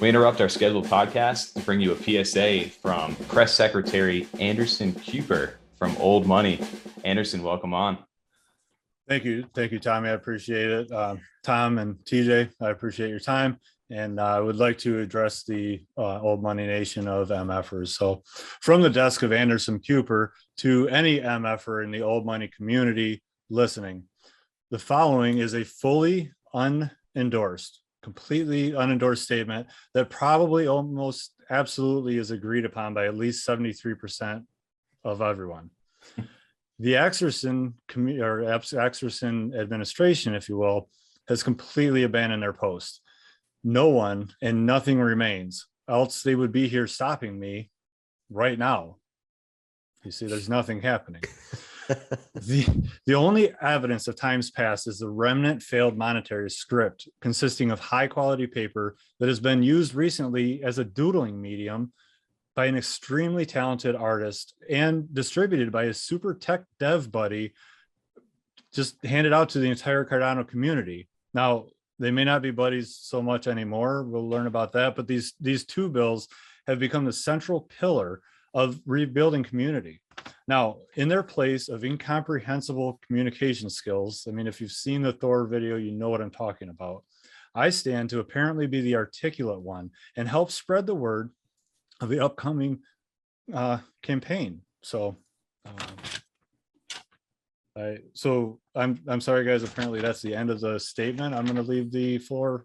We interrupt our scheduled podcast to bring you a PSA from Press Secretary Andersum KEWWper from Old Money. Anderson, welcome on. Thank you, Tommy. I appreciate it. Tom and TJ, I appreciate your time. And I would like to address the Old Money Nation of MFers. So from the desk of Andersum KEWWper to any MFer in the Old Money community listening, the following is a fully unendorsed, completely unendorsed statement that probably almost absolutely is agreed upon by at least 73% of everyone. The Axerson administration, if you will, has completely abandoned their post. No one and nothing remains, else they would be here stopping me right now. You see, there's nothing happening. The only evidence of times past is the remnant failed monetary script consisting of high quality paper that has been used recently as a doodling medium by an extremely talented artist and distributed by a super tech dev buddy, just handed out to the entire Cardano community. Now, they may not be buddies so much anymore. We'll learn about that. But these two bills have become the central pillar of rebuilding community. Now, in their place of incomprehensible communication skills, I mean, if you've seen the Thor video, you know what I'm talking about. I stand to apparently be the articulate one and help spread the word of the upcoming campaign. So, I'm sorry, guys. Apparently, that's the end of the statement. I'm going to leave the floor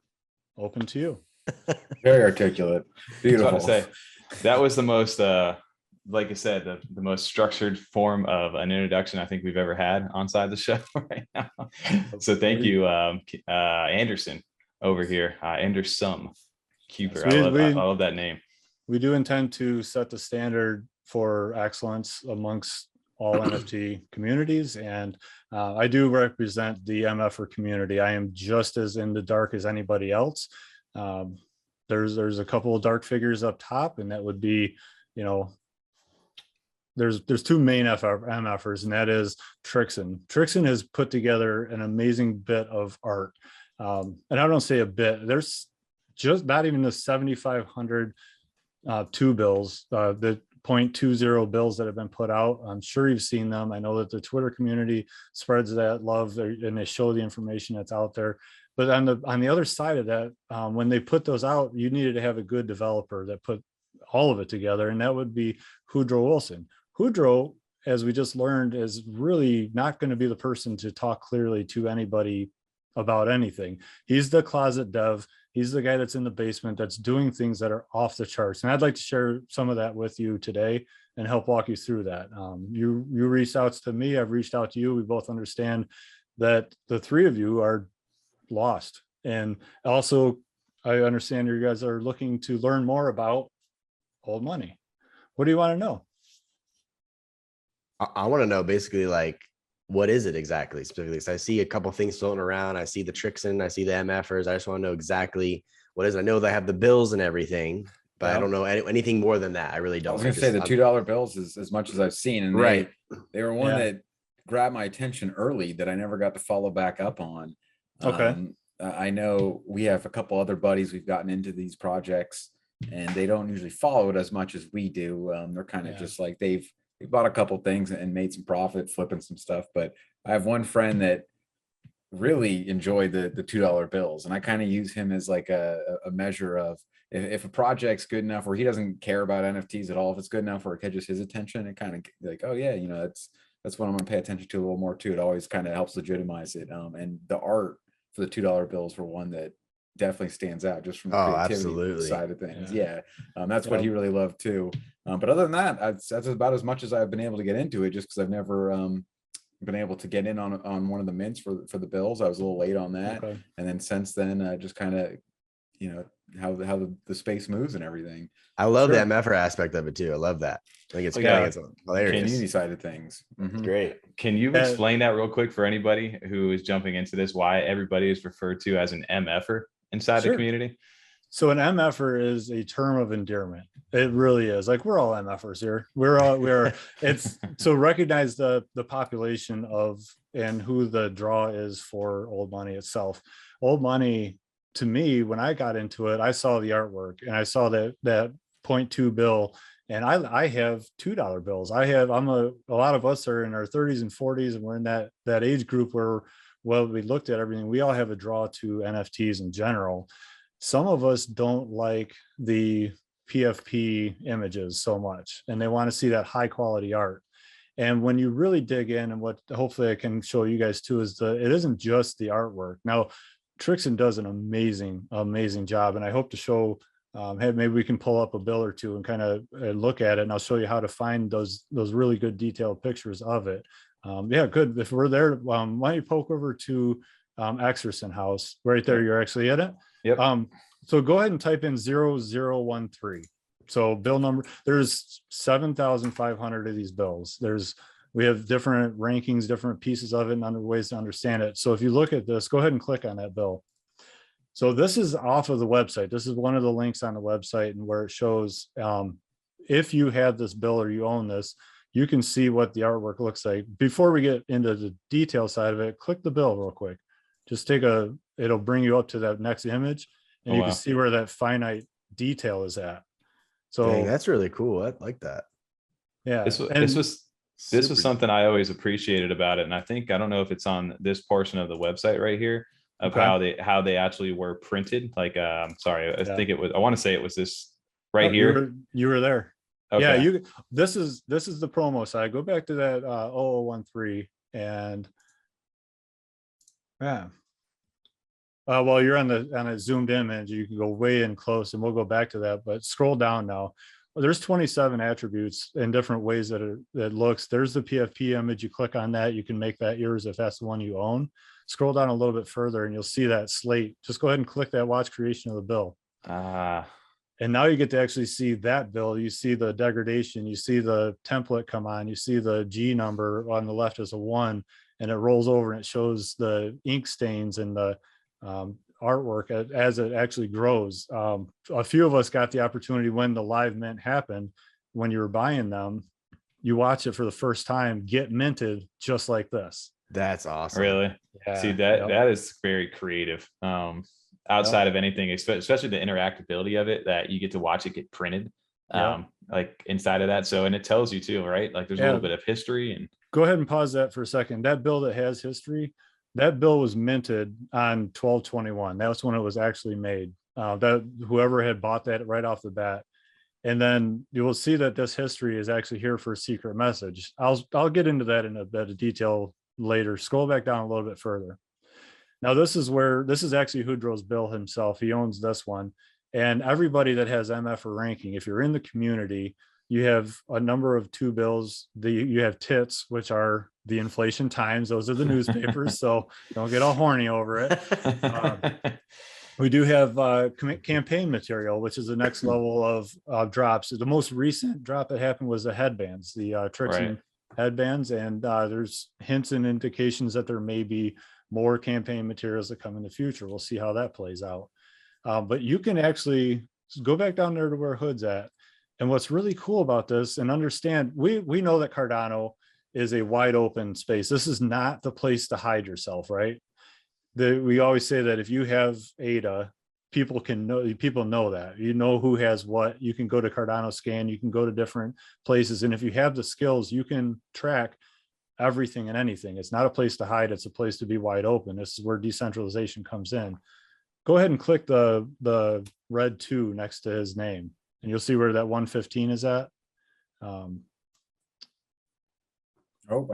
open to you. Very articulate. Beautiful. I was about to say, that was the most, like I said, the most structured form of an introduction I think we've ever had onside the show right now. So thank you, Anderson over here, Andersum KEWWper. I love that name. We do intend to set the standard for excellence amongst all NFT communities, and I do represent the MFer community. I am just as in the dark as anybody else. There's a couple of dark figures up top, and that would be, you know, there's two main MFers, and that is Trixson. Trixson has put together an amazing bit of art, and I don't say a bit. There's just not even the 7,500 two bills, the 0.20 bills that have been put out. I'm sure you've seen them. I know that the Twitter community spreads that love and they show the information that's out there. But on the other side of that, when they put those out, you needed to have a good developer that put all of it together, and that would be Hoodro Wilson. Hoodro, as we just learned, is really not going to be the person to talk clearly to anybody about anything. He's the closet dev. He's the guy that's in the basement that's doing things that are off the charts. And I'd like to share some of that with you today and help walk you through that. You reached out to me, I've reached out to you. We both understand that the three of you are lost. And also, I understand you guys are looking to learn more about Old Money. What do you want to know? I want to know basically, like, what is it exactly specifically? So I see a couple things floating around. I see the Trixson, I see the MFers. I just want to know exactly what is it. I know they have the bills and everything, but I don't know anything more than that. I really don't. I was going to say the $2 bills is as much as I've seen. And right. They were one that grabbed my attention early that I never got to follow back up on. Okay. I know we have a couple other buddies. We've gotten into these projects and they don't usually follow it as much as we do. They're kind of just like they bought a couple things and made some profit flipping some stuff. But I have one friend that really enjoyed the $2 bills. And I kind of use him as like a measure of if a project's good enough where he doesn't care about NFTs at all, if it's good enough where it catches his attention, it kind of like, oh yeah, you know, that's what I'm gonna pay attention to a little more too. It always kind of helps legitimize it. And the art for the $2 bills were one that definitely stands out just from the creativity side of things. That's what he really loved too. But other than that, that's about as much as I've been able to get into it, just because I've never been able to get in on one of the mints for the bills. I was a little late on that, and then since then, just kind of, you know, how the space moves and everything. I love the MFR aspect of it too. I love that. I think it's it's hilarious. Community side of things. It's great. Can you explain that real quick for anybody who is jumping into this? Why everybody is referred to as an MFer inside the community? So an MFer is a term of endearment. It really is. Like, we're all MFers here. We're it's so recognize the population of and who the draw is for Old Money itself. Old Money to me, when I got into it, I saw the artwork and I saw that 0.2 bill, and I have $2 bills. A lot of us are in our 30s and 40s, and we're in that age group where, well, we looked at everything. We all have a draw to NFTs in general. Some of us don't like the PFP images so much, and they want to see that high quality art. And when you really dig in, and what hopefully I can show you guys too, is it isn't just the artwork. Now, Trixson does an amazing job, and I hope to show, hey, maybe we can pull up a bill or two and kind of look at it, and I'll show you how to find those really good detailed pictures of it. Yeah, good. If we're there, why don't you poke over to Andersum House right there? You're actually at it. Yep. So go ahead and type in 0013. So bill number, there's 7,500 of these bills. We have different rankings, different pieces of it, and other ways to understand it. So if you look at this, go ahead and click on that bill. So this is off of the website. This is one of the links on the website, and where it shows if you have this bill or you own this, you can see what the artwork looks like. Before we get into the detail side of it, click the bill real quick. Just it'll bring you up to that next image, and you can see where that finite detail is at. So dang, that's really cool. I like that. Yeah. This was something I always appreciated about it. And I don't know if it's on this portion of the website right here of how they actually were printed. Like, sorry, I want to say it was this right here. You were there. Okay. Yeah, this is the promo side. Go back to that 0013, and yeah. Well, you're on a zoomed image, you can go way in close, and we'll go back to that, but scroll down now. There's 27 attributes in different ways that it looks. There's the PFP image. You click on that, you can make that yours if that's the one you own. Scroll down a little bit further and you'll see that slate. Just go ahead and click that watch creation of the bill. And now you get to actually see that bill. You see the degradation, you see the template come on, you see the G number on the left as a 1, and it rolls over and it shows the ink stains and the artwork as it actually grows. A few of us got the opportunity when the live mint happened, when you were buying them, you watch it for the first time get minted just like this. That's awesome. Really? Yeah, see, that is very creative. Outside of anything, especially the interactability of it, that you get to watch it get printed like inside of that. So, and it tells you too, right? Like there's a little bit of history. And go ahead and pause that for a second. That bill that has history, that bill was minted on 12/21. That was when it was actually made. That whoever had bought that right off the bat. And then you will see that this history is actually here for a secret message. I'll get into that in a bit of detail later. Scroll back down a little bit further. Now this is actually Hoodro's bill himself. He owns this one. And everybody that has Mfer ranking, if you're in the community, you have a number of 2 bills. You have TITS, which are the inflation times. Those are the newspapers. So don't get all horny over it. We do have campaign material, which is the next level of drops. The most recent drop that happened was the headbands, the Trixson headbands. And there's hints and indications that there may be more campaign materials that come in the future. We'll see how that plays out. But you can actually go back down there to where Hood's at. And what's really cool about this, and understand, we know that Cardano is a wide open space. This is not the place to hide yourself, right? We always say that if you have ADA, people know that. You know who has what. You can go to Cardano Scan, you can go to different places. And if you have the skills, you can track everything and anything. It's not a place to hide, it's a place to be wide open. This is where decentralization comes in. Go ahead and click the red 2 next to his name, and you'll see where that 115 is at. I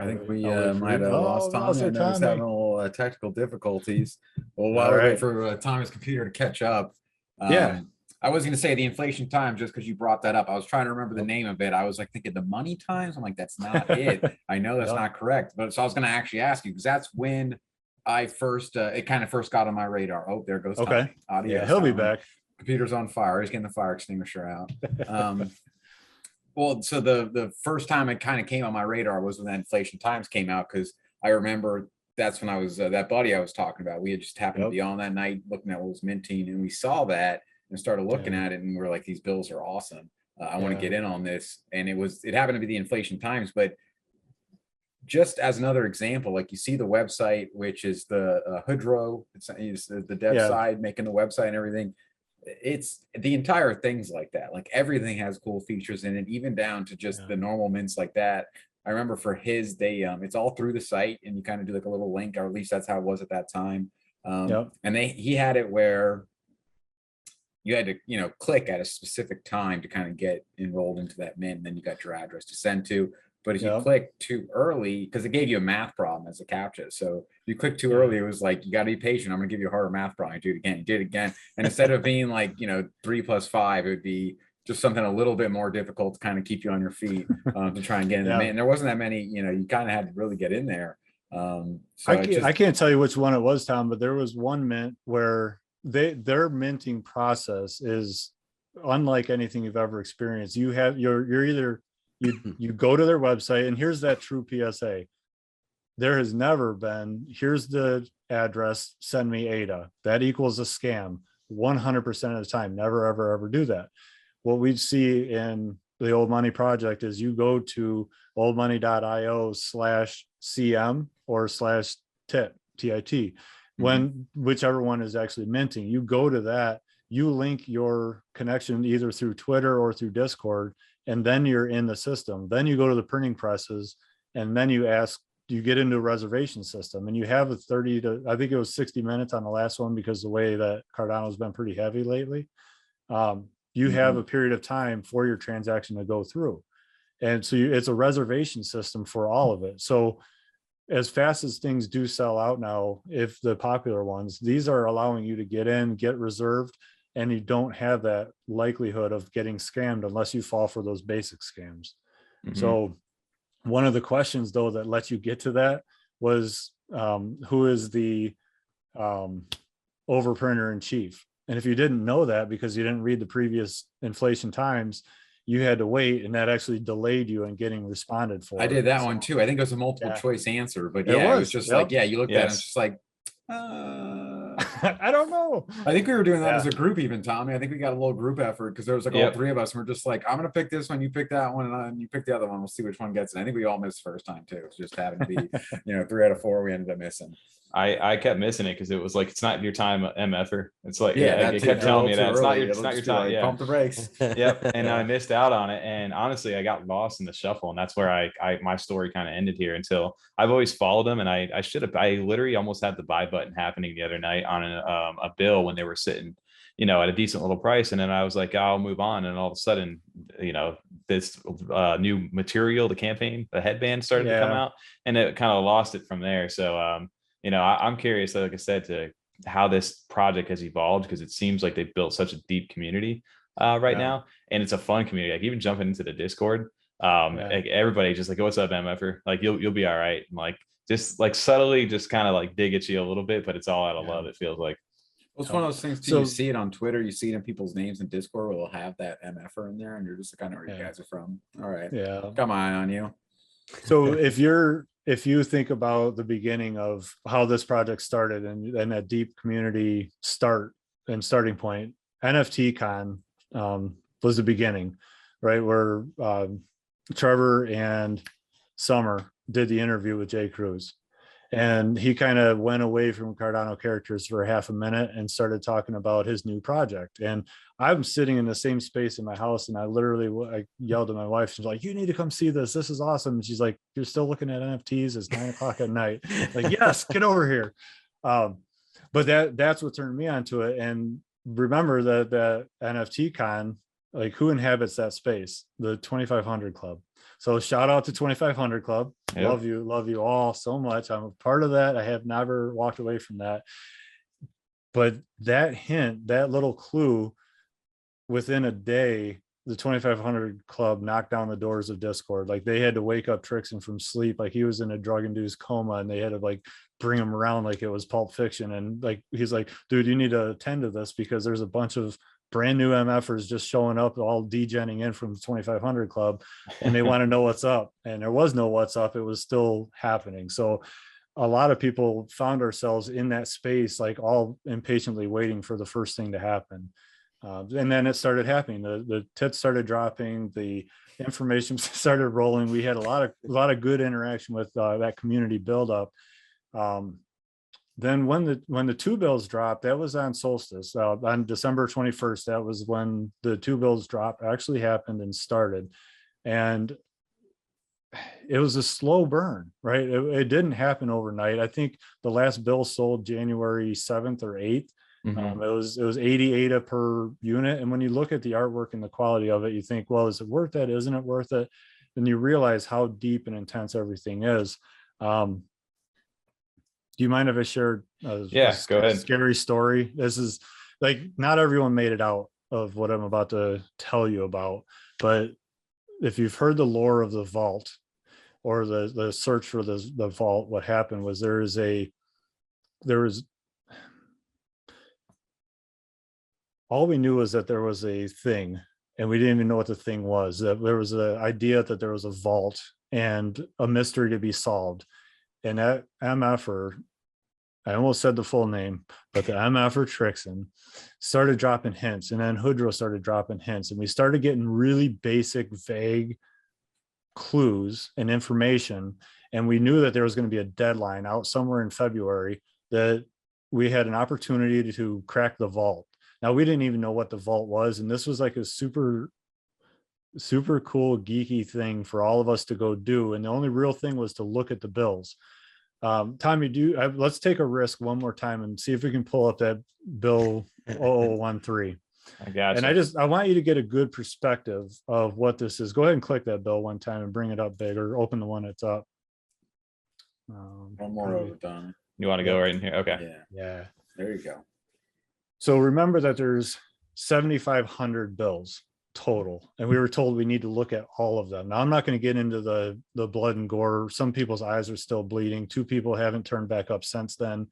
think we might have lost Tom. I know he's having a little technical difficulties. Well, while we wait for Tom's computer to catch up, I was going to say the inflation times just because you brought that up. I was trying to remember the name of it. I was like thinking the money times. I'm like, that's not it. I know that's not correct. But so I was going to actually ask you, because that's when I first, it kind of first got on my radar. Oh, there goes Tommy. Yeah, he'll be back. Computer's on fire. He's getting the fire extinguisher out. Well, so the first time it kind of came on my radar was when that inflation times came out, because I remember that's when I was that buddy I was talking about. We had just happened to be on that night looking at what was minting, and we saw that and started looking at it, and we're like, these bills are awesome. I want to get in on this. And it happened to be the inflation times, but just as another example, like you see the website, which is the Hoodro, it's the dev side making the website and everything. It's the entire thing's like that. Like everything has cool features in it, even down to just the normal mints like that. I remember for his, it's all through the site, and you kind of do like a little link, or at least that's how it was at that time. And he had it where you had to, click at a specific time to kind of get enrolled into that mint, and then you got your address to send to. But if you click too early, because it gave you a math problem as a CAPTCHA. So if you click too early, it was like, you got to be patient. I'm going to give you a harder math problem. You do it again, you did it again. And instead of being like, 3 + 5, it would be just something a little bit more difficult to kind of keep you on your feet to try and get in the mint. And there wasn't that many, you kind of had to really get in there. So I can't tell you which one it was, Tom, but there was one mint where their minting process is unlike anything you've ever experienced. You're either you go to their website, and here's that true PSA. There has never been, here's the address, send me ADA. That equals a scam 100% of the time. Never, ever, ever do that. What we see in the Old Money project is you go to oldmoney.io/CM or /TIT, TIT, when whichever one is actually minting. You go to that, you link your connection either through Twitter or through Discord, and then you're in the system. Then you go to the printing presses, and then you get into a reservation system, and you have a 30 to, I think it was 60 minutes on the last one, because the way that Cardano's been pretty heavy lately. You have a period of time for your transaction to go through. And so it's a reservation system for all of it. So as fast as things do sell out now, if the popular ones, these are allowing you to get in, get reserved, and you don't have that likelihood of getting scammed unless you fall for those basic scams. So one of the questions, though, that lets you get to that was, who is the overprinter in chief? And if you didn't know that because you didn't read the previous inflation times, you had to wait, and that actually delayed you in getting responded for. I did that one too. I think it was a multiple choice answer, but it was just like, you looked at it and it's just like, I don't know. I think we were doing that as a group even, Tommy. I think we got a little group effort because there was like all three of us, and we're just like, I'm going to pick this one, you pick that one, and you pick the other one. We'll see which one gets it. I think we all missed the first time too. It's just happened to be, 3 out of 4 we ended up missing. I kept missing it because it was like, it's not your time, MFer. It's like, it kept telling me that it's not your time. Like, pump the brakes. Yep. And I missed out on it. And honestly, I got lost in the shuffle. And that's where my story kind of ended here. Until I've always followed them. And I literally almost had the buy button happening the other night on a bill when they were sitting, at a decent little price. And then I was like, I'll move on. And all of a sudden, this new material, the campaign, the headband started to come out, and it kind of lost it from there. So, I'm curious, like I said, to how this project has evolved, because it seems like they've built such a deep community right now, and it's a fun community. Like even jumping into the Discord, like everybody just like, what's up, MFer? Like you'll be all right. And like just like subtly, just kind of like dig at you a little bit, but it's all out of love. It feels like. Well, it's one of those things too. You see it on Twitter, you see it in people's names in Discord where they'll have that MFer in there, and you're just kind of where you guys are from. All right, got my eye on you. So if you think about the beginning of how this project started and that deep community starting point, NFT Con was the beginning, right? Where Trevor and Summer did the interview with Jay Cruz, and he kind of went away from Cardano characters for half a minute and started talking about his new project. And I'm sitting in the same space in my house, and I yelled at my wife. She's like, you need to come see this. This is awesome. And she's like, you're still looking at NFTs? It's 9 o'clock at night. Like, yes, get over here. But that's what turned me onto it. And remember that NFT Con, like, who inhabits that space? The 2500 Club. So shout out to 2500 Club. Love you all so much. I'm a part of that. I have never walked away from that. But that hint, that little clue, within a day, the 2500 Club knocked down the doors of Discord. Like, they had to wake up Trixson from sleep. Like, he was in a drug-induced coma, and they had to like bring him around like it was Pulp Fiction. And like, he's like, dude, you need to attend to this because there's a bunch of brand new MFers just showing up, all degenning in from the 2500 Club, and they want to know what's up. And there was no what's up. It was still happening. So a lot of people found ourselves in that space, like all impatiently waiting for the first thing to happen. And then it started happening. The tits started dropping, the information started rolling. We had a lot of good interaction with that community buildup. Then when the two bills dropped, that was on solstice on December 21st. That was when the two bills drop actually happened and started, and it was a slow burn, right? It didn't happen overnight. I think the last bill sold January 7th or 8th. Mhm. It was 80 ADA per unit. And when you look at the artwork and the quality of it, you think, well, is it worth it? Isn't it worth it? Then you realize how deep and intense everything is. Do you mind if I share Yeah, go ahead. Scary story? This is like, not everyone made it out of what I'm about to tell you about, but if you've heard the lore of the vault or the search for the vault, what happened was there was all we knew was that there was a thing, and we didn't even know what the thing was. That there was an idea that there was a vault and a mystery to be solved. And that MFer, I almost said the full name, but the MFer Trixson started dropping hints, and then Hoodro started dropping hints, and we started getting really basic, vague clues and information. And we knew that there was going to be a deadline out somewhere in February that we had an opportunity to crack the vault. Now, we didn't even know what the vault was, and this was like a super cool geeky thing for all of us to go do. And the only real thing was to look at the bills. Tommy, let's take a risk one more time and see if we can pull up that bill 0013. I got you. And I want you to get a good perspective of what this is. Go ahead and click that bill one time and bring it up big, or open the one that's up. One more over, Don. You want to go right in here? Okay. Yeah. There you go. So remember that there's 7,500 bills total, and we were told we need to look at all of them. Now, I'm not going to get into the blood and gore. Some people's eyes are still bleeding. 2 people haven't turned back up since then,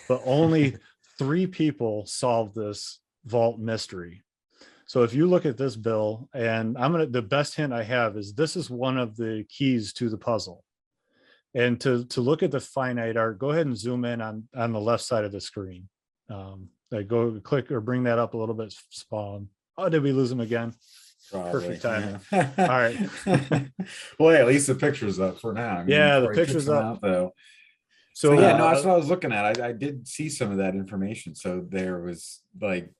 but only 3 people solved this vault mystery. So if you look at this bill, and the best hint I have is this is one of the keys to the puzzle. And to look at the finite art, go ahead and zoom in on the left side of the screen. Go click or bring that up a little bit. Spawn. Oh, did we lose him again? Probably, Perfect timing. yeah. All right. Well, at least the picture's up for now. Yeah, the before he kicks picture's them up. out, though. So Yeah, no, that's what I was looking at. I did see some of that information. So there was like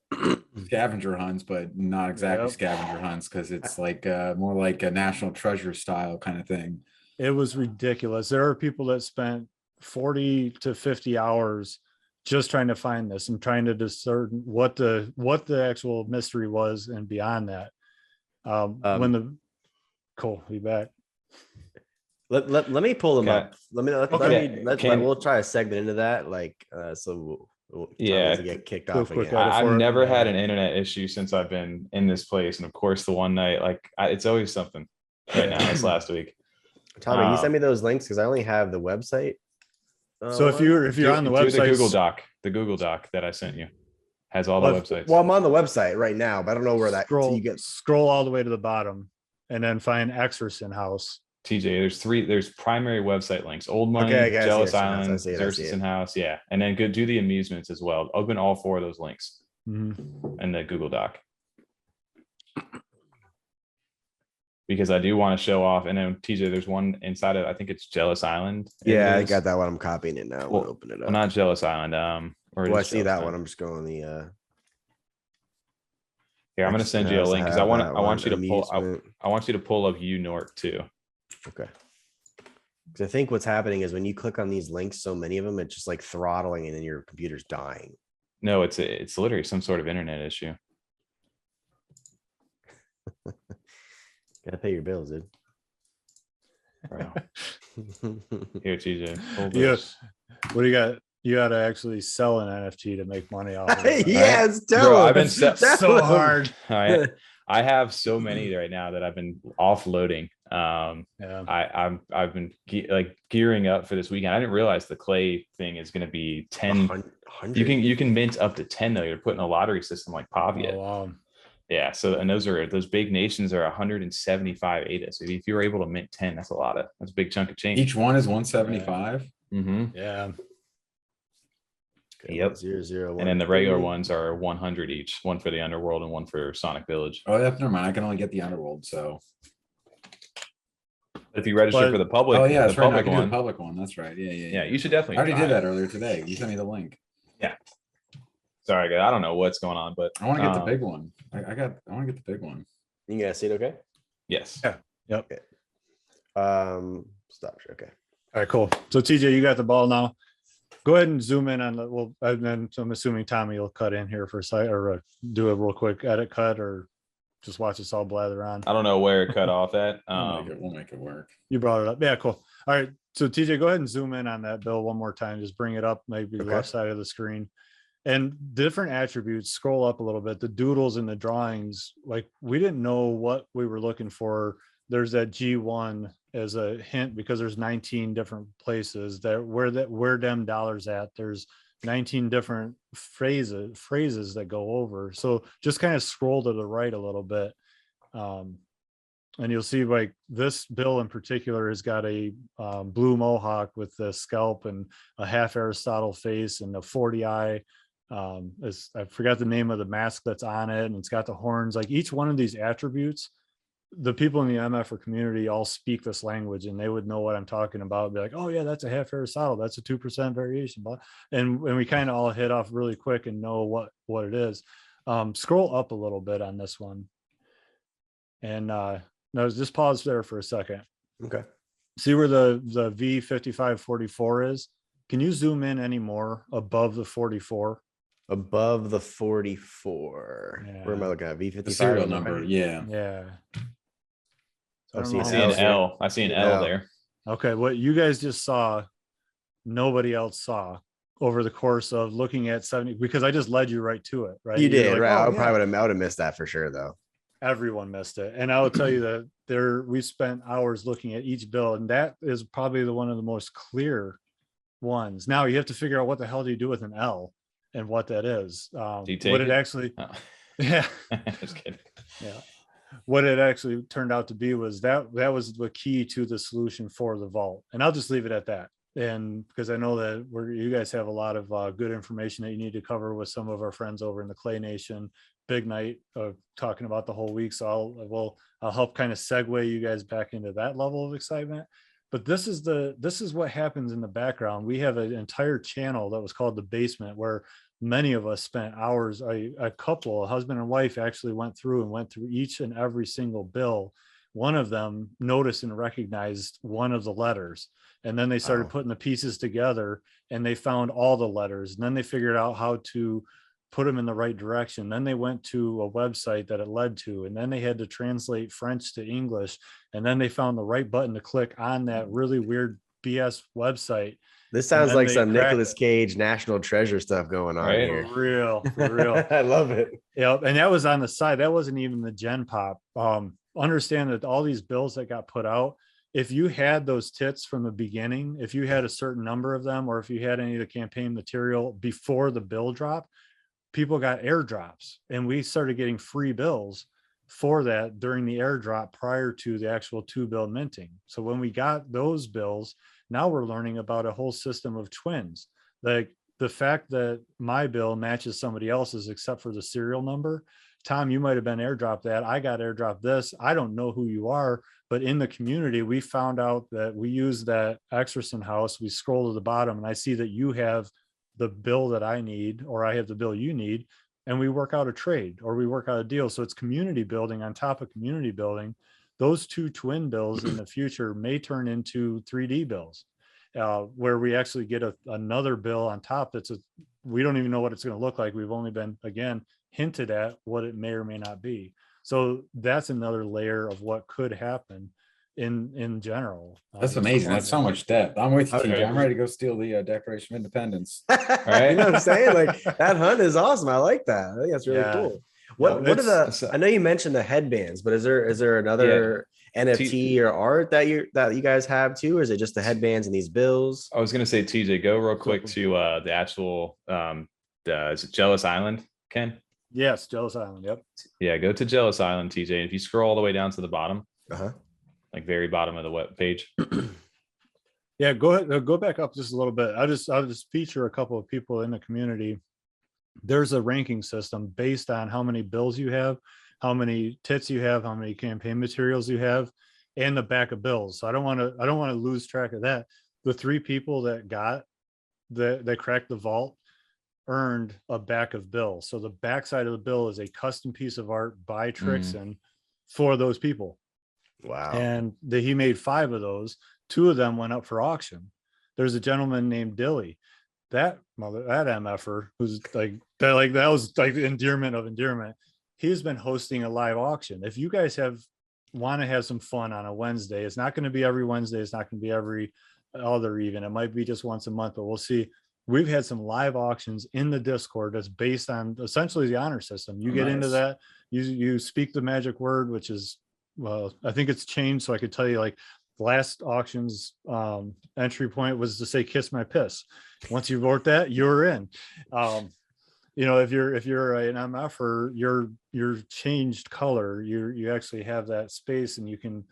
scavenger hunts, but not exactly Yep. scavenger hunts, because it's like more like a national treasure style kind of thing. It was ridiculous. There are people that spent 40 to 50 hours just trying to find this and trying to discern what the actual mystery was, and beyond that. Cool, be back. Let me pull them Okay. up. We'll try a segment into that. Like, so we'll Yeah. to get kicked Go off quick again. edit. I've for it. never had an internet issue since I've been in this place. And of course, the one night, it's always something right now. This last week. Tommy, you send me those links because I only have the website. So if you're on the website, the Google Doc that I sent you has all the websites. Well, I'm on the website right now, but I don't know where that. Scroll all the way to the bottom, and then find Exerson House. TJ, there's primary website links: Old Money, Jealous Island, Xerxes House. Yeah. And then do the amusements as well. Open all 4 of those links in the Google Doc. Because I do want to show off. And then TJ, there's one inside of, I think it's Jealous Island. Yeah, I got that one. I'm copying it now. We'll open it up. Well, not Jealous Island. I see that one. I'm just going the here, I'm gonna send you a link because I want you to pull up Yew Nork too. Okay. Because I think what's happening is when you click on these links, so many of them, it's just like throttling and then your computer's dying. No, it's literally some sort of internet issue. Gotta pay your bills, dude. Bro. Here, TJ. Yes. What do you got? You got to actually sell an NFT to make money off of it. Yes, Bro, I've been so hard. I have so many right now that I've been offloading. Yeah. I've been gearing up for this weekend. I didn't realize the clay thing is going to be 10. You can mint up to 10 though. You're putting a lottery system like Pavia. Oh, wow. Yeah. So, and those big nations are 175 ADA. So if you're able to mint 10, that's a big chunk of change. Each one is 175. Yeah. Yep. 001. And then the regular ones are 100 each, one for the underworld and one for Sonic Village. Oh, that's never mind. I can only get the underworld. So If you register But- for the public, Oh, yeah, that's the right. I public can do the one, public one. That's right. Yeah, yeah, you should definitely. I already try did that it. earlier today. You sent me the link. Sorry, guys, I don't know what's going on, but I want to get the big one. I want to get the big one. You guys see it okay? yes. Yeah. Yep. Stop share. Okay. All right, cool. So TJ, you got the ball now. Go ahead and zoom in on the, well, and then so I'm assuming Tommy will cut in here for a second or do a real quick edit cut or just watch us all blather on. I don't know where it cut off at. We'll make it work. You brought it up. Yeah, cool. All right. So TJ, go ahead and zoom in on that bill one more time. Just bring it up, maybe the Okay. left side of the screen. And different attributes, scroll up a little bit. The doodles and the drawings, like we didn't know what we were looking for. There's that G1 as a hint because there's 19 different places that where them dollars at. There's 19 different phrases that go over. So just kind of scroll to the right a little bit. And you'll see like this bill in particular has got a blue mohawk with the scalp and a half Aristotle face and a 40 eye. I forgot the name of the mask that's on it, and it's got the horns. Like each one of these attributes, the people in the MFR community all speak this language and they would know what I'm talking about. Be like, oh yeah, that's a half Aristotle. That's a 2% variation. And we kind of all hit off really quick and know what it is. Scroll up a little bit on this one. And no, just pause there for a second. Okay. See where the V5544 is? Can you zoom in any more above the 44? Above the 44. Yeah. Where am I looking at? V55. The serial number. Yeah. Yeah. I see don't an I know. see an L here. L. I see an L L. there. Okay, what you guys just saw, nobody else saw over the course of looking at 70, because I just led you right to it, right? You You're did, like, right? "Oh, I yeah." would have missed that for sure, though. Everyone missed it. And I will tell you that we spent hours looking at each bill, and that is probably one of the most clear ones. Now you have to figure out what the hell do you do with an L and what that is. Do you take What it? it actually, Oh. yeah. Just kidding. Yeah. What it actually turned out to be was that was the key to the solution for the vault. And I'll just leave it at that. And because I know that you guys have a lot of good information that you need to cover with some of our friends over in the Clay Nation. Big night of talking about the whole week. So I'll help kind of segue you guys back into that level of excitement. But this is what happens in the background. We have an entire channel that was called The Basement, where many of us spent hours. A couple, a husband and wife, actually went through each and every single bill. One of them noticed and recognized one of the letters, and then they started putting the pieces together, and they found all the letters, and then they figured out how to put them in the right direction. Then they went to a website that it led to, and then they had to translate French to English, and then they found the right button to click on that really weird BS website. This sounds like some cracked Nicolas Cage National Treasure stuff going on Right? here. For real. I love it. Yeah, and that was on the side. That wasn't even the Gen Pop. Understand that all these bills that got put out, if you had those tits from the beginning, if you had a certain number of them, or if you had any of the campaign material before the bill drop, people got airdrops, and we started getting free bills for that during the airdrop prior to the actual 2-bill minting. So when we got those bills, now we're learning about a whole system of twins. Like the fact that my bill matches somebody else's except for the serial number. Tom, you might have been airdropped that. I got airdropped this. I don't know who you are, but in the community, we found out that we use that Trixson house. We scroll to the bottom, and I see that you have the bill that I need, or I have the bill you need, and we work out a trade, or we work out a deal. So it's community building on top of community building. Those 2 twin bills in the future may turn into 3D bills, where we actually get another bill on top. We don't even know what it's going to look like. We've only been, again, hinted at what it may or may not be. So that's another layer of what could happen in general. That's amazing. That's so much depth. I'm with you, Okay. TJ. I'm ready to go steal the Declaration of Independence. Right. You know what I'm saying? Like that hunt is awesome. I like that. I think that's really Yeah. cool. Yeah, What are it's- I know you mentioned the headbands, but is there another NFT or art that you guys have too, or is it just the headbands and these bills? I was gonna say, TJ, go real quick to the actual is it Jealous Island, Ken? Yes, Jealous Island. Yep. Yeah, go to Jealous Island, TJ. And if you scroll all the way down to the bottom, Uh-huh. like very bottom of the web page. Yeah, go ahead. Go back up just a little bit. I'll just feature a couple of people in the community. There's a ranking system based on how many bills you have, how many tits you have, how many campaign materials you have. and the back of bills. So I don't want to lose track of that. The 3 people that cracked the vault earned a back of bill. So the backside of the bill is a custom piece of art by Trixson for those people. Wow. And he made 5 of those. 2 of them went up for auction. There's a gentleman named Dilly, that MFer, who's like that was like the endearment of endearment. He's been hosting a live auction. If you guys want to have some fun on a Wednesday, it's not going to be every Wednesday. It's not going to be every other even. It might be just once a month, but we'll see. We've had some live auctions in the Discord that's based on essentially the honor system. You get into that, you speak the magic word, which is, well, I think it's changed. So I could tell you, like, the last auction's entry point was to say "kiss my piss." Once you wrote that, you're in. You know, if you're an MF or you're changed color, you actually have that space, and you can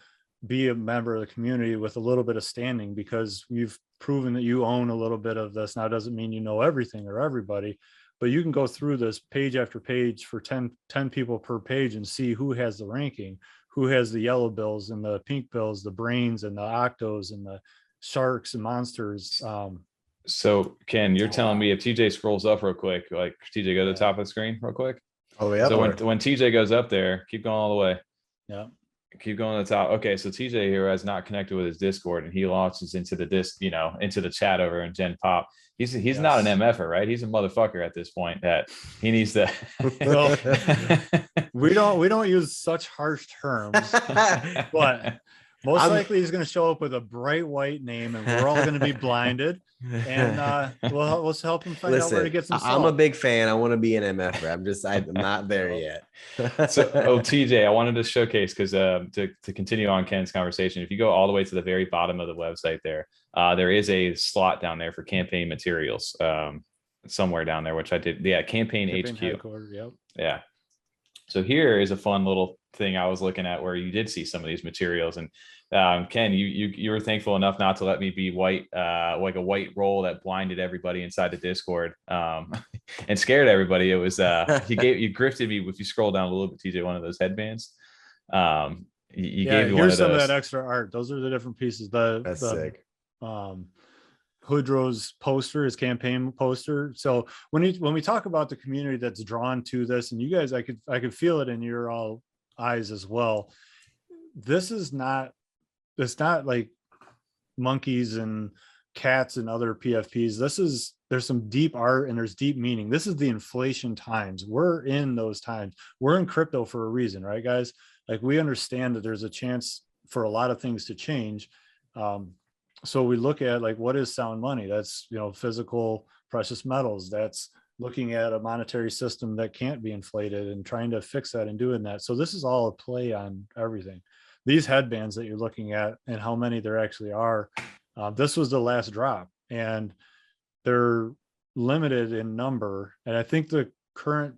be a member of the community with a little bit of standing, because you've proven that you own a little bit of this. Now, it doesn't mean you know everything or everybody, but you can go through this page after page for 10 people per page and see who has the ranking, who has the yellow bills and the pink bills, the brains and the octos and the sharks and monsters. So Ken, you're telling me if TJ scrolls up real quick, like TJ, go to the top of the screen real quick. All the way up. So when TJ goes up there, keep going all the way. Yeah. Keep going to the top. Okay, so TJ here has not connected with his Discord, and he launches into the into the chat over in Gen Pop. He's not an MFer, right? He's a motherfucker at this point that he needs to. Well, we don't use such harsh terms, but most likely he's going to show up with a bright white name, and we're all going to be blinded. And we'll help him find out where to get some salt. I'm a big fan. I want to be an MFer. I'm not there yet. So, TJ, I wanted to showcase, because to continue on Ken's conversation, if you go all the way to the very bottom of the website there is a slot down there for campaign materials somewhere down there, which I did. Yeah, campaign HQ. Yep. Yeah. So here is a fun little thing I was looking at where you did see some of these materials. And Ken, you were thankful enough not to let me be white, like a white roll that blinded everybody inside the Discord and scared everybody. It was you grifted me. If you scroll down a little bit, TJ, one of those headbands. You gave me one of those. Here's some of that extra art. Those are the different pieces. That's sick. Hoodro's poster, his campaign poster. So when we talk about the community that's drawn to this, and you guys, I could feel it in your all eyes as well. It's not like monkeys and cats and other PFPs. There's some deep art and there's deep meaning. This is the inflation times. We're in those times. We're in crypto for a reason, right, guys? Like, we understand that there's a chance for a lot of things to change. So we look at, like, what is sound money? That's, physical precious metals. That's looking at a monetary system that can't be inflated and trying to fix that and doing that. So this is all a play on everything. These headbands that you're looking at and how many there actually are, this was the last drop, and they're limited in number. And I think the current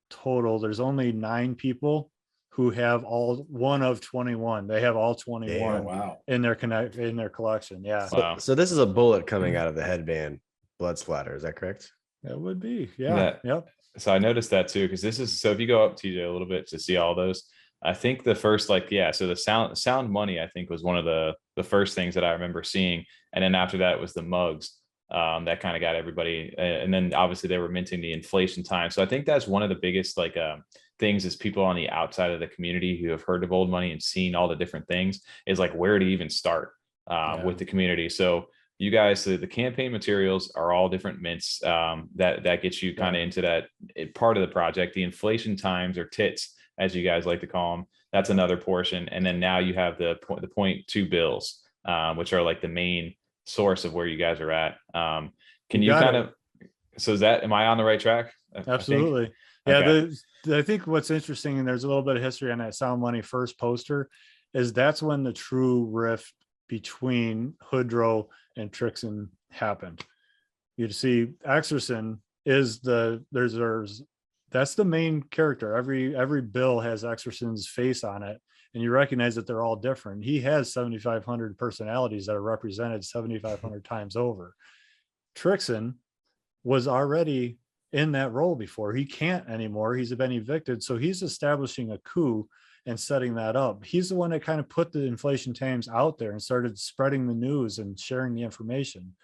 total, there's only 9 people who have all one of 21. They have all 21 in their collection. Yeah. Wow. So this is a bullet coming out of the headband blood splatter. Is that correct? That would be. Yeah. Yep. So I noticed that too, because so if you go up, TJ, a little bit to see all those, I think the first, so the sound money, I think, was one of the first things that I remember seeing. And then after that was the mugs. That kind of got everybody. And then obviously they were minting the inflation time. So I think that's one of the biggest things is people on the outside of the community who have heard of old money and seen all the different things is like where to even start with the community. So you guys, the campaign materials are all different mints that gets you kind of into that part of the project. The inflation times, or tits, as you guys like to call them, that's another portion. And then now you have the 0.2 bills, which are like the main source of where you guys are at. Can you kind of, so am I on the right track? Absolutely. Yeah. I think what's interesting, and there's a little bit of history on that Sound Money first poster, is that's when the true rift between Hoodro and Trixson happened. You see, Andersum is that's the main character. Every bill has Andersum's face on it, and you recognize that they're all different. He has 7,500 personalities that are represented 7,500 times over. Trixson was already in that role before. He can't anymore. He's been evicted. So he's establishing a coup and setting that up. He's the one that kind of put the inflation times out there and started spreading the news and sharing the information.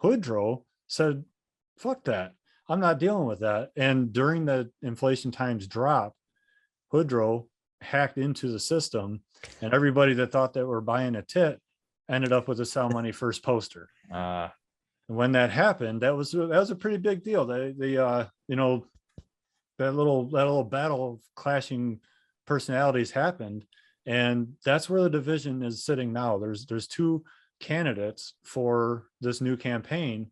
Hoodro said, fuck that. I'm not dealing with that. And during the inflation times drop, Hoodro hacked into the system, and everybody that thought they were buying a tit ended up with a sell money first poster. And when that happened, that was a pretty big deal. They you know, that little battle of clashing personalities happened, and that's where the division is sitting now. There's two candidates for this new campaign,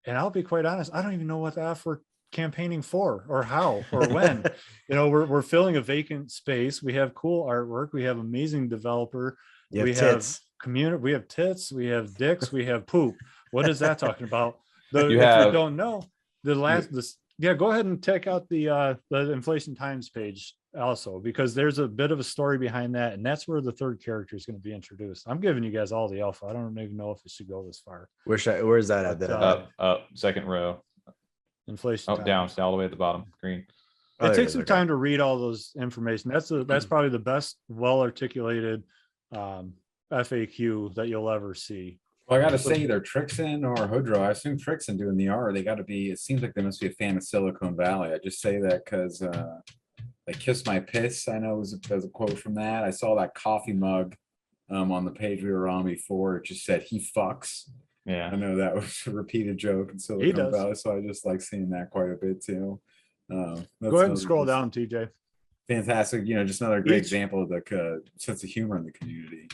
and I'll be quite honest, I don't even know what the F we're campaigning for, or how, or when. You know, we're filling a vacant space. We have cool artwork. We have amazing developer. We have community. We have tits. We have dicks. We have poop. What is that talking about? If you don't know, yeah, go ahead and check out the inflation times page also, because there's a bit of a story behind that, and that's where the third character is going to be introduced. I'm giving you guys all the alpha. I don't even know if it should go this far. Where's that at? Up, second row. Inflation. Down, all the way at the bottom. Green. It takes some time to read all those information. That's probably the best, well articulated FAQ that you'll ever see. Well, I gotta say, either Trixson or Hoodro. I assume Trixson doing the art. They got to be. It seems like they must be a fan of Silicon Valley. I just say that because they kiss my piss. I know was a quote from that. I saw that coffee mug on the page we were on before. It just said he fucks. Yeah, I know that was a repeated joke in Silicon Valley, so I just like seeing that quite a bit too. Go ahead and scroll down, TJ. Fantastic. You know, just another great example of the sense of humor in the community.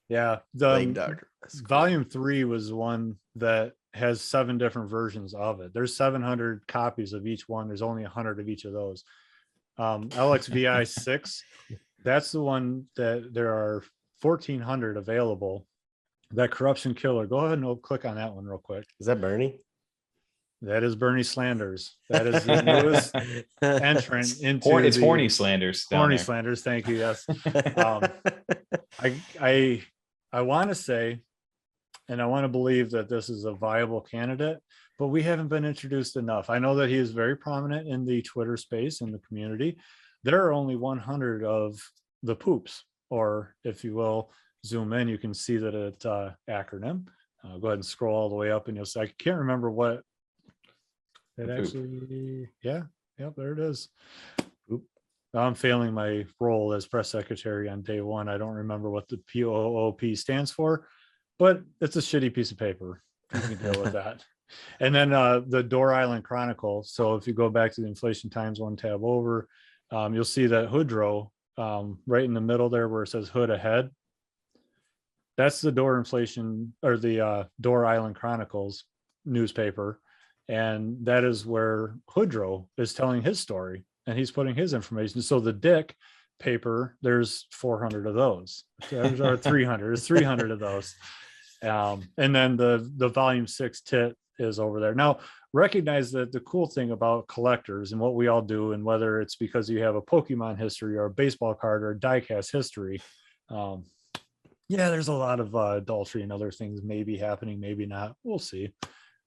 Yeah, the volume 3 was one that has 7 different versions of it. There's 700 copies of each one. There's only 100 of each of those. LXVI 6, that's the one that there are 1,400 available. That corruption killer. Go ahead and click on that one real quick. Is that Bernie? That is Bernie Slanders. That is the newest entrant into it's Horny Slanders. Horny Slanders. Thank you. Yes. I want to say, and I want to believe that this is a viable candidate, but we haven't been introduced enough. I know that he is very prominent in the Twitter space, in the community. There are only 100 of the poops, or if you will, zoom in, you can see that it's acronym. Go ahead and scroll all the way up and you'll see, I can't remember what it actually, yeah, there it is. Oop. I'm failing my role as press secretary on day one. I don't remember what the POOP stands for, but it's a shitty piece of paper. You can deal with that. And then the Door Island Chronicle. So if you go back to the inflation times one tab over, you'll see that Hoodro right in the middle there where it says Hood ahead. That's the Door Inflation, or the Door Island Chronicles newspaper. And that is where Hoodro is telling his story, and he's putting his information. So the Dick paper, there's 400 of those, or 300. There's 300 of those. And then the volume 6 tit is over there. Now, recognize that the cool thing about collectors and what we all do, and whether it's because you have a Pokemon history or a baseball card or a diecast history, yeah, there's a lot of adultery and other things maybe happening, maybe not. We'll see.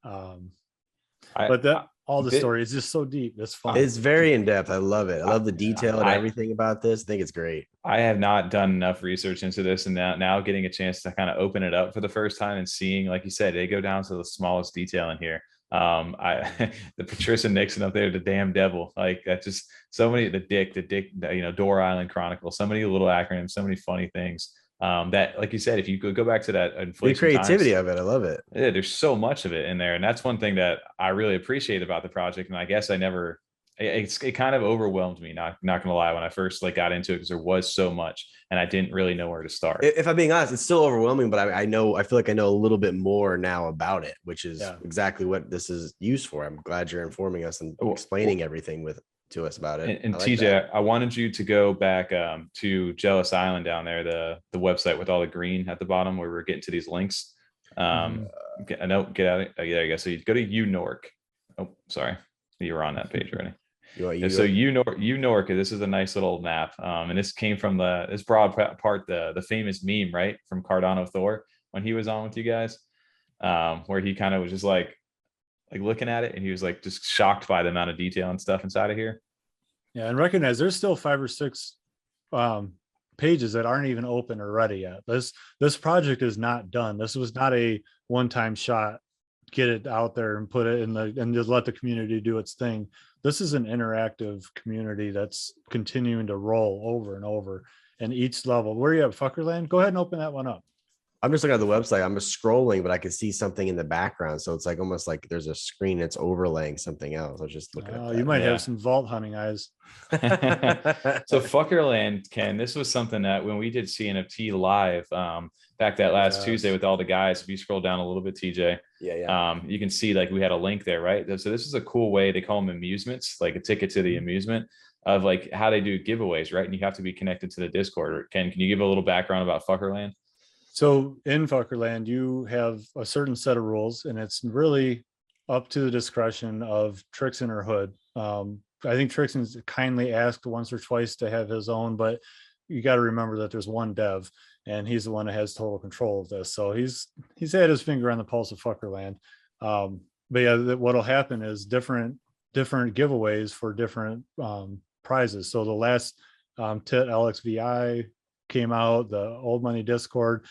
But the story is just so deep. It's fun. It's very in depth. I love it. I love the detail and everything about this. I think it's great. I have not done enough research into this, and now getting a chance to kind of open it up for the first time and seeing, like you said, they go down to the smallest detail in here. The Patricia Nixon up there, the damn devil, like that, just so many, the Dick, you know, Door Island Chronicle, so many little acronyms, so many funny things. That, like you said, if you could go back to that inflation, the creativity of it, I love it. Yeah, there's so much of it in there, and that's one thing that I really appreciate about the project. And I guess it kind of overwhelmed me, not gonna lie, when I first got into it, because there was so much and I didn't really know where to start. If I'm being honest, it's still overwhelming, but I feel like I know a little bit more now about it, which is exactly what this is used for. I'm glad you're informing us and explaining everything to us about it. And TJ, I wanted you to go back to Jealous Island down there, the website with all the green at the bottom, where we're getting to these links. Get out of it. Oh, yeah, there you go. So you go to Yew Nork. Oh, sorry, you were on that page already. So Yew Nork, this is a nice little map, and this came from this broad part, the famous meme, right, from Cardano Thor when he was on with you guys, where he kind of was just like looking at it, and he was just shocked by the amount of detail and stuff inside of here. Yeah, and recognize there's still 5 or 6 pages that aren't even open or ready yet. This project is not done. This was not a one-time shot, get it out there and put it in and just let the community do its thing. This is an interactive community that's continuing to roll over and over. And each level, where you have Fuckerland, go ahead and open that one up. I'm just looking at the website. I'm just scrolling, but I can see something in the background. So it's like almost like there's a screen that's overlaying something else. I was just looking at You might Yeah. have some vault hunting eyes. So Fuckerland, Ken, this was something that when we did CNFT live back that last Yes. Tuesday with all the guys, if you scroll down a little bit, TJ, you can see like we had a link there, right? So this is a cool way, they call them amusements, like a ticket to the amusement of like how they do giveaways, right? And you have to be connected to the Discord. Ken, can you give a little background about Fuckerland? So in Fuckerland, you have a certain set of rules, and it's really up to the discretion of Trixson or Hood. I think Trixson's kindly asked once or twice to have his own, but you got to remember that there's one dev, and he's the one that has total control of this. So he's had his finger on the pulse of Fuckerland. But yeah, what'll happen is different giveaways for different prizes. So the last TIT LXVI came out, the old money Discord.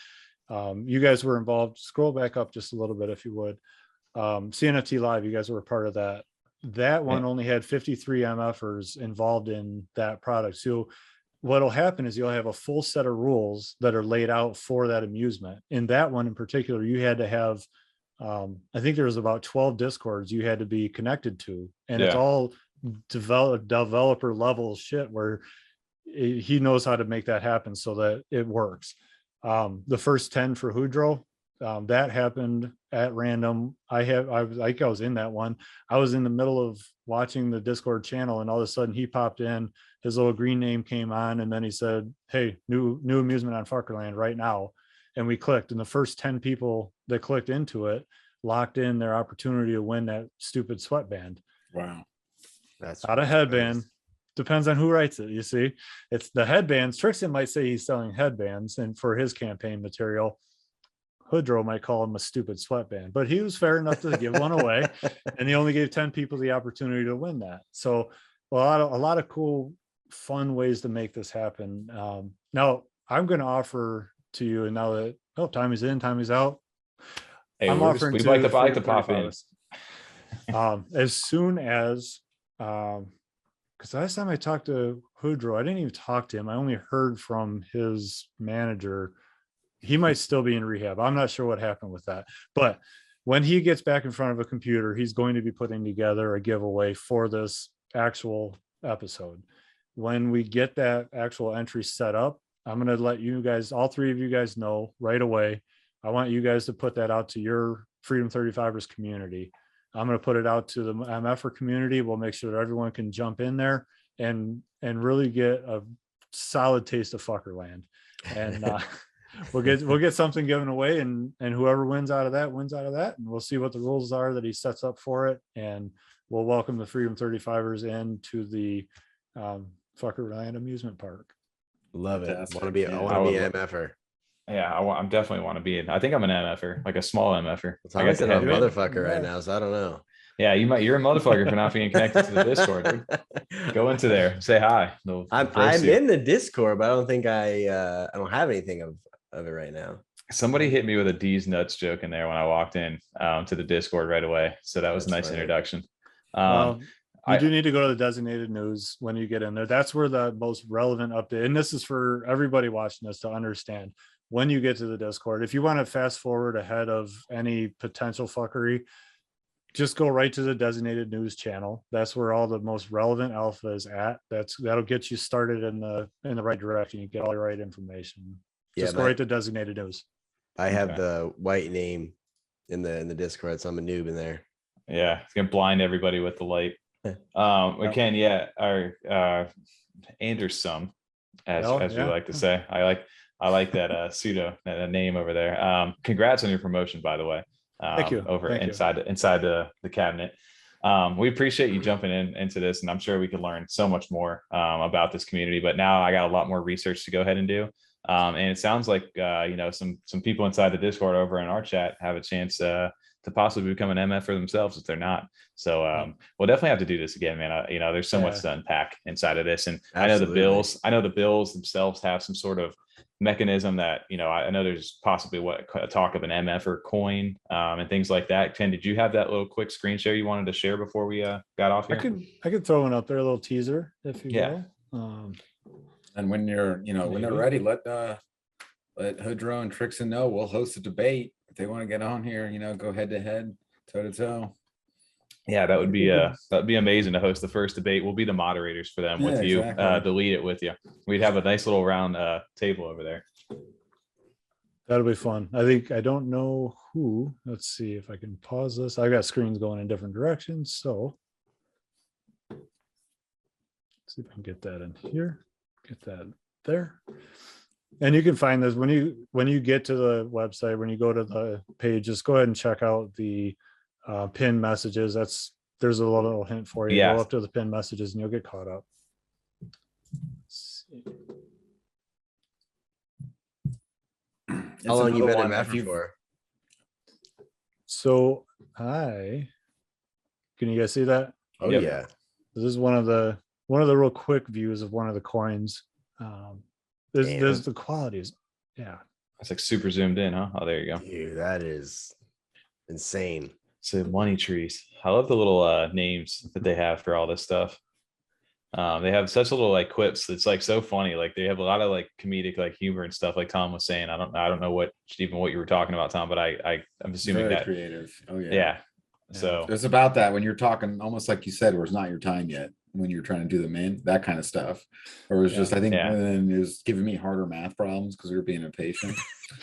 You guys were involved. Scroll back up just a little bit if you would. CNFT Live, you guys were a part of that. That one only had 53 MFers involved in that product. So what'll happen is you'll have a full set of rules that are laid out for that amusement. In that one in particular, you had to have, I think there was about 12 Discords you had to be connected to, and it's all developer level shit where he knows how to make that happen so that it works. The first 10 for Hoodro, that happened at random. I was in that one. I was in the middle of watching the Discord channel, and all of a sudden he popped in, his little green name came on, and then he said, hey, new amusement on Fuckerland right now. And we clicked, and the first 10 people that clicked into it locked in their opportunity to win that stupid sweatband. Wow. That's not a headband. Depends on who writes it. You see, it's the headbands. Trixson might say he's selling headbands and for his campaign material. Hoodro might call him a stupid sweatband, but he was fair enough to give one away, and he only gave 10 people the opportunity to win that. So a lot of cool, fun ways to make this happen. Now I'm going to offer to you, and now that time is in, time is out. Hey, I'm offering we'd to like to pop in. As soon as because last time I talked to Hoodro, I didn't even talk to him. I only heard from his manager. He might still be in rehab. I'm not sure what happened with that. But when he gets back in front of a computer, he's going to be putting together a giveaway for this actual episode. When we get that actual entry set up, I'm going to let you guys, all three of you guys, know right away. I want you guys to put that out to your Freedom 35ers community. I'm going to put it out to the Mfer community. We'll make sure that everyone can jump in there and really get a solid taste of Fuckerland. And we'll get something given away, and whoever wins out of that, and we'll see what the rules are that he sets up for it. And we'll welcome the Freedom 35ers into the Fuckerland amusement park. Love it. I Fantastic. want to be an MFer. Yeah, I'm definitely want to be in. I think I'm an MFer, like a small MFer. I got to have a motherfucker right now, so I don't know. Yeah, you're a motherfucker for not being connected to the Discord. Dude. Go into there, say hi. I'm in the Discord, but I don't think I don't have anything of it right now. Somebody hit me with a D's nuts joke in there when I walked in to the Discord right away. So that was a nice introduction. You do need to go to the designated news when you get in there. That's where the most relevant update, and this is for everybody watching this to understand. When you get to the Discord, if you want to fast forward ahead of any potential fuckery, just go right to the designated news channel. That's where all the most relevant alpha is at. That'll get you started in the right direction. You get all the right information. Just go right to designated news. I have the white name in the Discord, so I'm a noob in there. Yeah, it's gonna blind everybody with the light. Again, our Andersum, as we like to say. I like that pseudo that name over there. Congrats on your promotion, by the way. Thank you. Inside the cabinet. We appreciate you jumping into this, and I'm sure we could learn so much more about this community. But now I got a lot more research to go ahead and do. And it sounds like some people inside the Discord over in our chat have a chance to to possibly become an MF for themselves if they're not. So we'll definitely have to do this again, man. You know, there's so much to unpack inside of this. And Absolutely. I know the bills themselves have some sort of mechanism that, you know, I know there's possibly a talk of an MF or coin and things like that. Ken, did you have that little quick screen share you wanted to share before we got off here? I could throw one up there, a little teaser, if you will. And when you're, you know, when they're ready, let Hoodro and Trixson know. We'll host a debate if they want to get on here. You know, go head to head, toe to toe. Yeah, that'd be amazing to host the first debate. We'll be the moderators for them with you, to lead it with you. We'd have a nice little round table over there. That'll be fun. I don't know who. Let's see if I can pause this. I've got screens going in different directions, so let's see if I can get that in here. Get that there. And you can find this when you get to the website, when you go to the page, just go ahead and check out the pinned messages. There's a little hint for you. Go up to the pinned messages and you'll get caught up. How long you been in Mfer for? So can you guys see that? Oh yeah. This is one of the real quick views of one of the coins. There's the qualities. Yeah. It's like super zoomed in, huh? Oh, there you go. Dude, that is insane. So money trees. I love the little names that they have for all this stuff. They have such little like quips. It's like so funny. Like they have a lot of like comedic like humor and stuff. Like Tom was saying, I don't know what you were talking about, Tom, but I'm assuming very that creative. Oh yeah. Yeah. So it's about that when you're talking, almost like you said, where it's not your time yet. When you're trying to do the mint, that kind of stuff. Or it was just, I think, and it was giving me harder math problems because we were being impatient.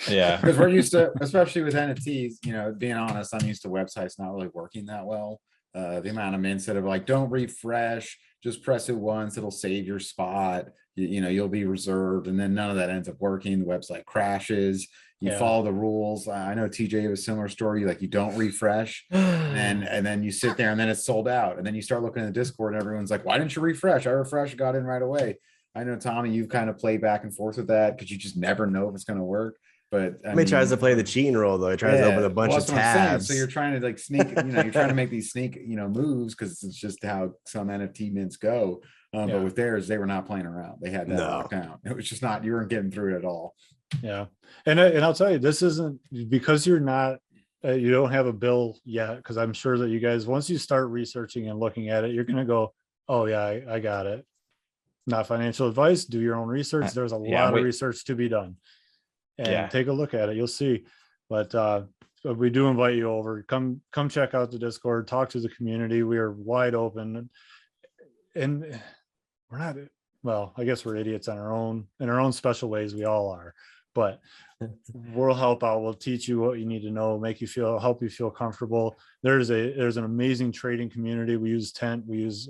Yeah. Because we're used to, especially with NFTs, you know, being honest, I'm used to websites not really working that well. The amount of mints that are like, don't refresh, just press it once, it'll save your spot. You know, you'll be reserved. And then none of that ends up working. The website crashes. You follow the rules. I know TJ have a similar story. Like you don't refresh, and then you sit there, and then it's sold out. And then you start looking at the Discord, and everyone's like, "Why didn't you refresh?" I refreshed, got in right away. I know Tommy, you've kind of played back and forth with that because you just never know if it's going to work. But I mean, tries to play the cheating role though. He tries to open a bunch of tabs. So you're trying to like sneak, you know, you're trying to make these sneak, you know, moves because it's just how some NFT mints go. But with theirs, they were not playing around. They had that locked down. It was just not, you weren't getting through it at all. Yeah. And I'll tell you, this isn't because you're not, you don't have a bill yet. Because I'm sure that you guys, once you start researching and looking at it, you're going to go, oh yeah, I got it. Not financial advice. Do your own research. There's a lot of research to be done. And take a look at it. You'll see. But we do invite you over. Come check out the Discord. Talk to the community. We are wide open. And we're not, well, I guess we're idiots on in our own special ways. We all are. But we'll help out. We'll teach you what you need to know, help you feel comfortable. There's an amazing trading community. We use Tent. We use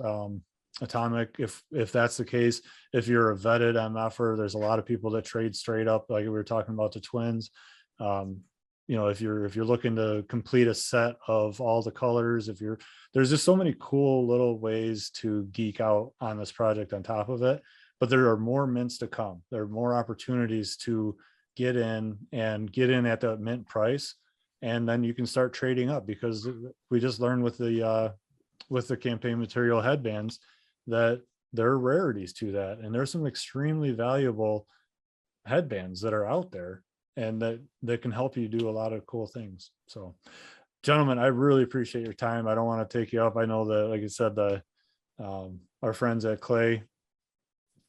Atomic. If that's the case, if you're a vetted MFer, there's a lot of people that trade straight up, like we were talking about the twins. You know, if you're looking to complete a set of all the colors, there's just so many cool little ways to geek out on this project on top of it. But there are more mints to come. There are more opportunities to get in at the mint price, and then you can start trading up, because we just learned with the campaign material headbands that there are rarities to that, and there's some extremely valuable headbands that are out there and that can help you do a lot of cool things. So gentlemen, I really appreciate your time. I don't want to take you up. I know that, like I said, our friends at Clay.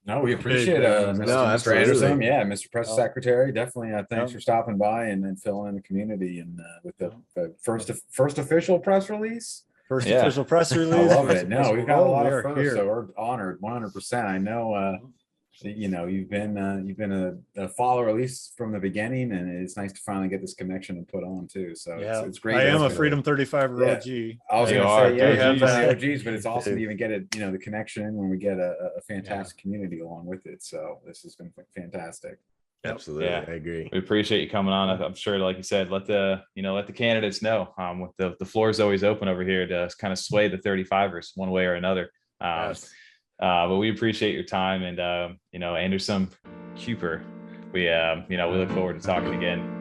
No, we appreciate Mr. Andersum. Yeah, Mr. Press Secretary. Definitely. Thanks for stopping by and filling in the community and with the first official press release. Official press release. I love it. No, we've got a lot of firsts, so we're honored 100%. I know you know, you've been a follower at least from the beginning, and it's nice to finally get this connection and put on too. So it's great. I am a Freedom 35 OG. I was going to say, you have the OGs, but it's awesome to even get it, you know, the connection when we get a fantastic community along with it. So this has been fantastic. Absolutely. I agree. We appreciate you coming on. I'm sure, like you said, let the candidates know. With the floor is always open over here to kind of sway the 35ers one way or another. But we appreciate your time, and Andersum KEWWper. We look forward to talking again.